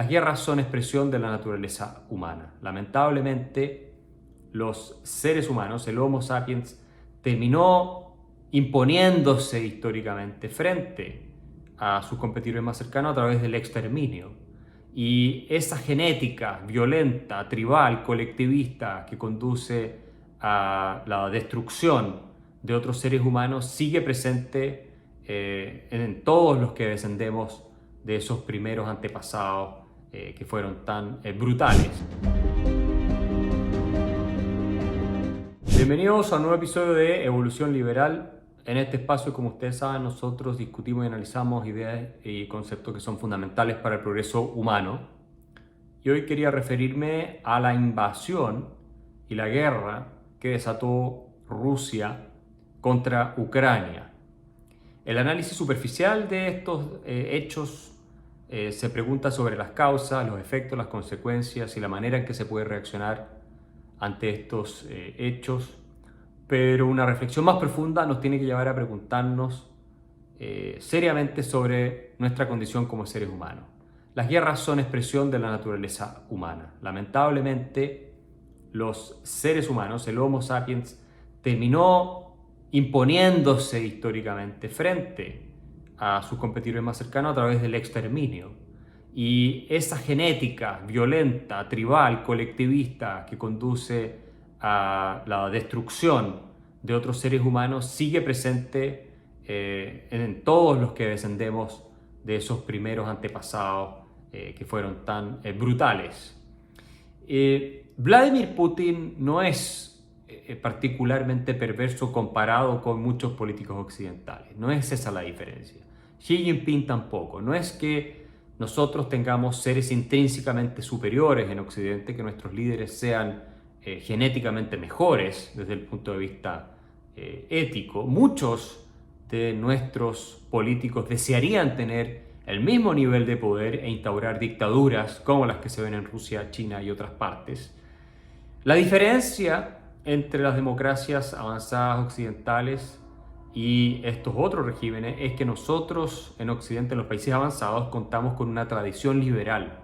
Las guerras son expresión de la naturaleza humana. Lamentablemente, los seres humanos, el Homo sapiens, terminó imponiéndose históricamente frente a sus competidores más cercanos a través del exterminio. Y esa genética violenta, tribal, colectivista que conduce a la destrucción de otros seres humanos sigue presente en todos los que descendemos de esos primeros antepasados que fueron tan brutales. Bienvenidos a un nuevo episodio de Evolución Liberal. En este espacio, como ustedes saben, nosotros discutimos y analizamos ideas y conceptos que son fundamentales para el progreso humano. Y hoy quería referirme a la invasión y la guerra que desató Rusia contra Ucrania. El análisis superficial de estos hechos se pregunta sobre las causas, los efectos, las consecuencias y la manera en que se puede reaccionar ante estos hechos, pero una reflexión más profunda nos tiene que llevar a preguntarnos seriamente sobre nuestra condición como seres humanos. Las guerras son expresión de la naturaleza humana. Lamentablemente, los seres humanos, el Homo sapiens, terminó imponiéndose históricamente frente a sus competidores más cercanos a través del exterminio. Y esa genética violenta, tribal, colectivista que conduce a la destrucción de otros seres humanos sigue presente en todos los que descendemos de esos primeros antepasados que fueron tan brutales. Vladimir Putin no es particularmente perverso comparado con muchos políticos occidentales. No es esa la diferencia. Xi Jinping tampoco. No es que nosotros tengamos seres intrínsecamente superiores en Occidente, que nuestros líderes sean genéticamente mejores desde el punto de vista ético. Muchos de nuestros políticos desearían tener el mismo nivel de poder e instaurar dictaduras como las que se ven en Rusia, China y otras partes. La diferencia entre las democracias avanzadas occidentales y estos otros regímenes es que nosotros en Occidente, en los países avanzados, contamos con una tradición liberal.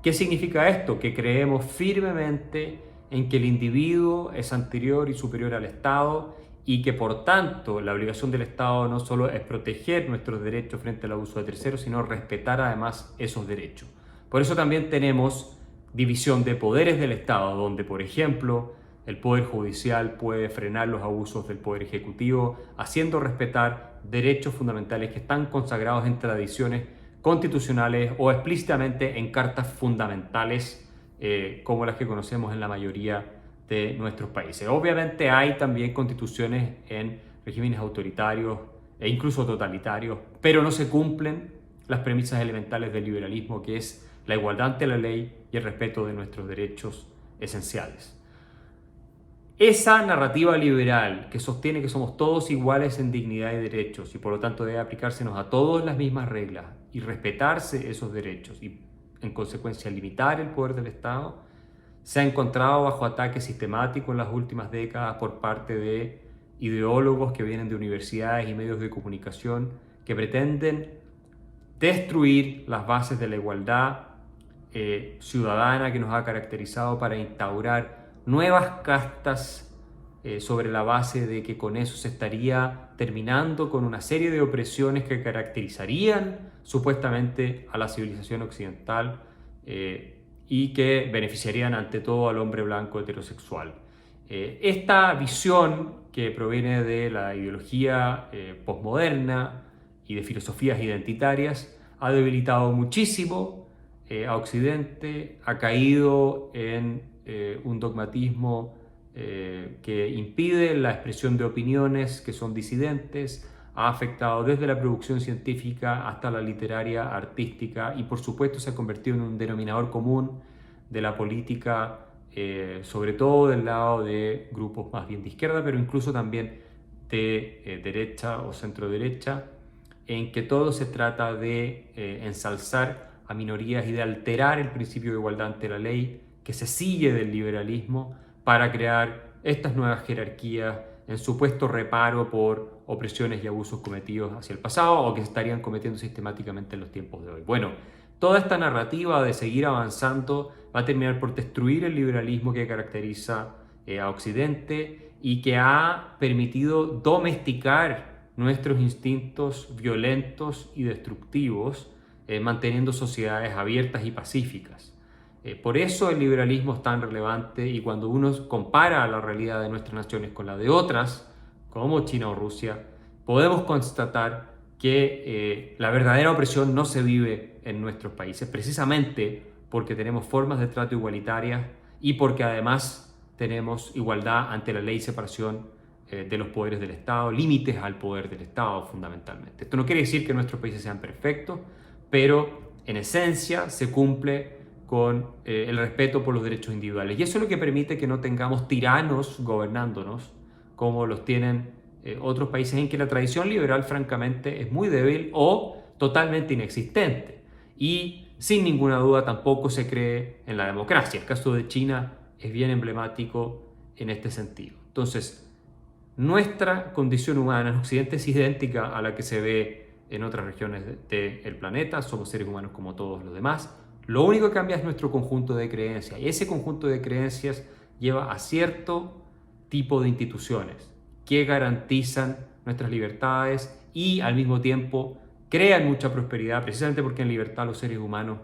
¿Qué significa esto? Que creemos firmemente en que el individuo es anterior y superior al Estado y que por tanto la obligación del Estado no solo es proteger nuestros derechos frente al abuso de terceros, sino respetar además esos derechos. Por eso también tenemos división de poderes del Estado, donde por ejemplo el Poder Judicial puede frenar los abusos del Poder Ejecutivo, haciendo respetar derechos fundamentales que están consagrados en tradiciones constitucionales o explícitamente en cartas fundamentales como las que conocemos en la mayoría de nuestros países. Obviamente hay también constituciones en regímenes autoritarios e incluso totalitarios, pero no se cumplen las premisas elementales del liberalismo, que es la igualdad ante la ley y el respeto de nuestros derechos esenciales. Esa narrativa liberal que sostiene que somos todos iguales en dignidad y derechos y por lo tanto debe aplicársenos a todos las mismas reglas y respetarse esos derechos y en consecuencia limitar el poder del Estado, se ha encontrado bajo ataque sistemático en las últimas décadas por parte de ideólogos que vienen de universidades y medios de comunicación que pretenden destruir las bases de la igualdad ciudadana que nos ha caracterizado para instaurar nuevas castas sobre la base de que con eso se estaría terminando con una serie de opresiones que caracterizarían supuestamente a la civilización occidental y que beneficiarían ante todo al hombre blanco heterosexual. Esta visión que proviene de la ideología posmoderna y de filosofías identitarias ha debilitado muchísimo a Occidente, ha caído en un dogmatismo que impide la expresión de opiniones que son disidentes, ha afectado desde la producción científica hasta la literaria, artística y por supuesto se ha convertido en un denominador común de la política, sobre todo del lado de grupos más bien de izquierda, pero incluso también de derecha o centro derecha, en que todo se trata de ensalzar a minorías y de alterar el principio de igualdad ante la ley que se sigue del liberalismo para crear estas nuevas jerarquías en supuesto reparo por opresiones y abusos cometidos hacia el pasado o que se estarían cometiendo sistemáticamente en los tiempos de hoy. Bueno, Toda esta narrativa de seguir avanzando va a terminar por destruir el liberalismo que caracteriza a Occidente y que ha permitido domesticar nuestros instintos violentos y destructivos, manteniendo sociedades abiertas y pacíficas. Por eso el liberalismo es tan relevante, y cuando uno compara la realidad de nuestras naciones con la de otras, como China o Rusia, podemos constatar que la verdadera opresión no se vive en nuestros países, precisamente porque tenemos formas de trato igualitarias y porque además tenemos igualdad ante la ley y separación de los poderes del Estado, límites al poder del Estado fundamentalmente. Esto no quiere decir que nuestros países sean perfectos, pero en esencia se cumple con el respeto por los derechos individuales. Y eso es lo que permite que no tengamos tiranos gobernándonos como los tienen otros países en que la tradición liberal francamente es muy débil o totalmente inexistente. Y sin ninguna duda tampoco se cree en la democracia. El caso de China es bien emblemático en este sentido. Entonces, nuestra condición humana en Occidente es idéntica a la que se ve en otras regiones del planeta. Somos seres humanos como todos los demás. Lo único que cambia es nuestro conjunto de creencias, y ese conjunto de creencias lleva a cierto tipo de instituciones que garantizan nuestras libertades y al mismo tiempo crean mucha prosperidad, precisamente porque en libertad los seres humanos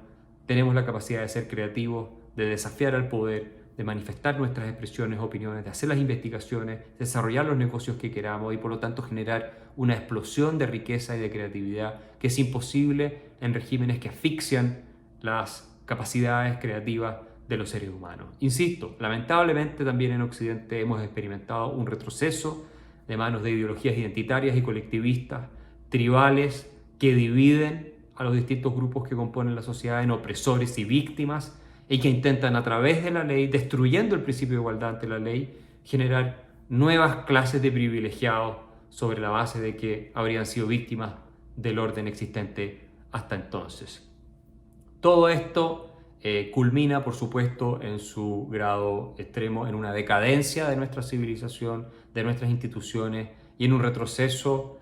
tenemos la capacidad de ser creativos, de desafiar al poder, de manifestar nuestras expresiones, opiniones, de hacer las investigaciones, desarrollar los negocios que queramos y por lo tanto generar una explosión de riqueza y de creatividad que es imposible en regímenes que asfixian las capacidades creativas de los seres humanos. Insisto, lamentablemente también en Occidente hemos experimentado un retroceso de manos de ideologías identitarias y colectivistas, tribales, que dividen a los distintos grupos que componen la sociedad en opresores y víctimas, y que intentan a través de la ley, destruyendo el principio de igualdad ante la ley, generar nuevas clases de privilegiados sobre la base de que habrían sido víctimas del orden existente hasta entonces. Todo esto culmina, por supuesto, en su grado extremo, en una decadencia de nuestra civilización, de nuestras instituciones y en un retroceso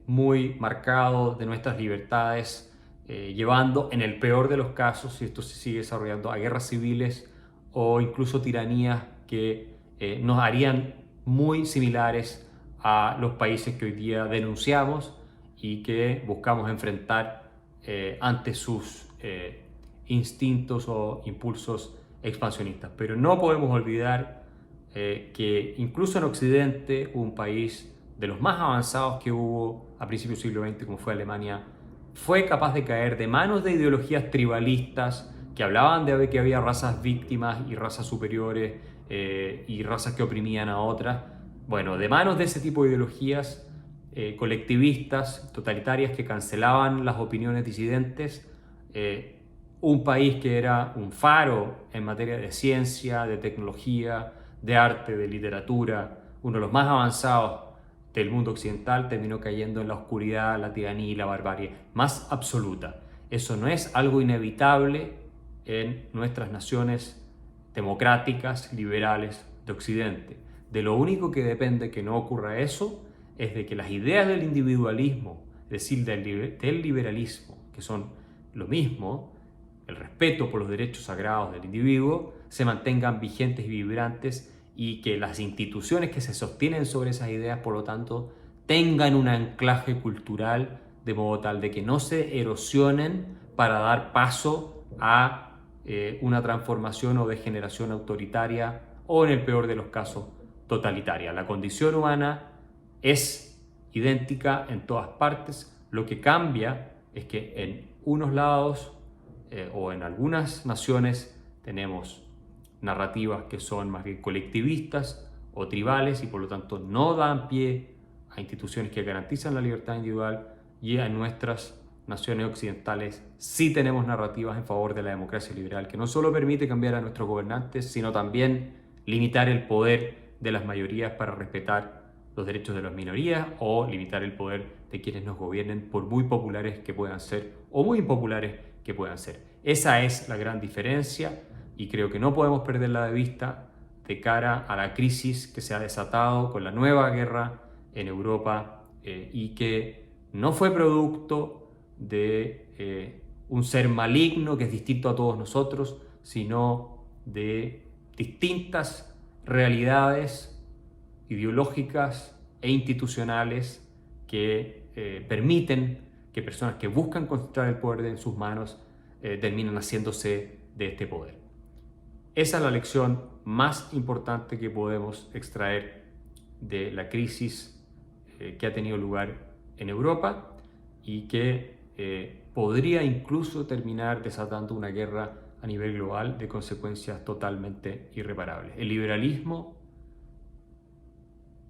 muy marcado de nuestras libertades, llevando en el peor de los casos, si esto se sigue desarrollando, a guerras civiles o incluso tiranías que nos harían muy similares a los países que hoy día denunciamos y que buscamos enfrentar ante sus instintos o impulsos expansionistas. Pero no podemos olvidar que incluso en Occidente, un país de los más avanzados que hubo a principios del siglo XX, como fue Alemania, fue capaz de caer de manos de ideologías tribalistas que hablaban de que había razas víctimas y razas superiores y razas que oprimían a otras. Bueno, de manos de ese tipo de ideologías colectivistas, totalitarias, que cancelaban las opiniones disidentes, un país que era un faro en materia de ciencia, de tecnología, de arte, de literatura, uno de los más avanzados del mundo occidental, terminó cayendo en la oscuridad, la tiranía y la barbarie más absoluta. Eso no es algo inevitable en nuestras naciones democráticas, liberales de Occidente. De lo único que depende que no ocurra eso es de que las ideas del individualismo, es decir, del liberalismo, que son lo mismo, el respeto por los derechos sagrados del individuo, se mantengan vigentes y vibrantes, y que las instituciones que se sostienen sobre esas ideas, por lo tanto, tengan un anclaje cultural de modo tal de que no se erosionen para dar paso a una transformación o degeneración autoritaria o, en el peor de los casos, totalitaria. La condición humana es idéntica en todas partes. Lo que cambia es que en unos lados o en algunas naciones tenemos narrativas que son más bien colectivistas o tribales y por lo tanto no dan pie a instituciones que garantizan la libertad individual, y en nuestras naciones occidentales sí tenemos narrativas en favor de la democracia liberal, que no solo permite cambiar a nuestros gobernantes, sino también limitar el poder de las mayorías para respetar los derechos de las minorías, o limitar el poder de quienes nos gobiernen, por muy populares que puedan ser o muy impopulares que puedan ser. Esa es la gran diferencia, y creo que no podemos perderla de vista de cara a la crisis que se ha desatado con la nueva guerra en Europa y que no fue producto de un ser maligno que es distinto a todos nosotros, sino de distintas realidades ideológicas e institucionales que permiten que personas que buscan concentrar el poder en sus manos terminen haciéndose de este poder. Esa es la lección más importante que podemos extraer de la crisis que ha tenido lugar en Europa y que podría incluso terminar desatando una guerra a nivel global de consecuencias totalmente irreparables. El liberalismo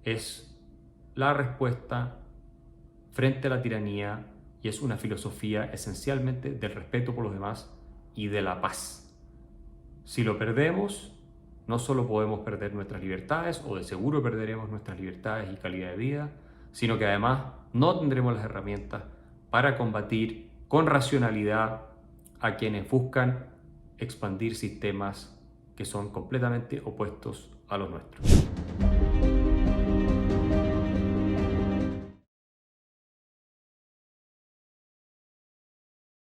es la respuesta frente a la tiranía y es una filosofía esencialmente del respeto por los demás y de la paz. Si lo perdemos, no solo podemos perder nuestras libertades, o de seguro perderemos nuestras libertades y calidad de vida, sino que además no tendremos las herramientas para combatir con racionalidad a quienes buscan expandir sistemas que son completamente opuestos a los nuestros.